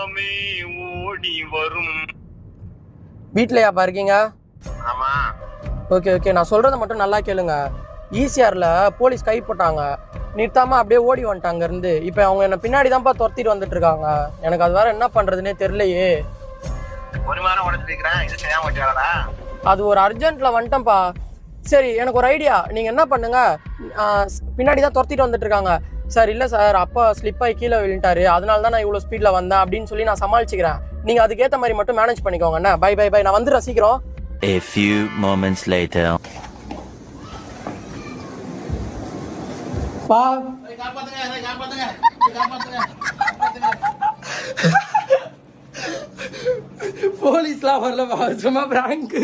காமமே ஓடி வரும். வீட்லயாப்பா இருக்கீங்க? ஆமா. ஓகே ஓகே, நான் சொல்றத மட்டும் நல்லா கேளுங்க. ஈசிஆர்ல போலீஸ் கை போட்டாங்க, நிறுத்தாம அப்படியே ஓடி வந்துட்டாங்க இருந்து. இப்போ அவங்க என்ன பின்னாடி தான்ப்பா துரத்திட்டு வந்துட்டு இருக்காங்க. எனக்கு அது வேற என்ன பண்றதுன்னே தெரியலையே. ஒரு வாரம் உடச்சிருக்கிறேன், இது செய்யாம வச்சாடா. அது ஒரு அர்ஜென்ட்ல வந்துட்டேன்ப்பா. சரி, எனக்கு ஒரு ஐடியா. நீங்க என்ன பண்ணுங்க, பின்னாடி தான் துரத்திட்டு வந்துட்டு இருக்காங்க. சார் இல்லை சார், அப்பா ஸ்லிப் ஆகி கீழே விழுந்துட்டாரு, அதனால தான் நான் இவ்வளோ ஸ்பீடில் வந்தேன் அப்படின்னு சொல்லி நான் சமாளிச்சுக்கிறேன். நீங்கள் அதுக்கேற்ற மாதிரி மட்டும் மேனேஜ் பண்ணிக்கோங்க. என்ன, பை பை பை, நான் வந்து ரசிக்கிறோம். A few moments later. பா போலீஸ்லாம் வரலப்பா, சும்மா பிராங்க்.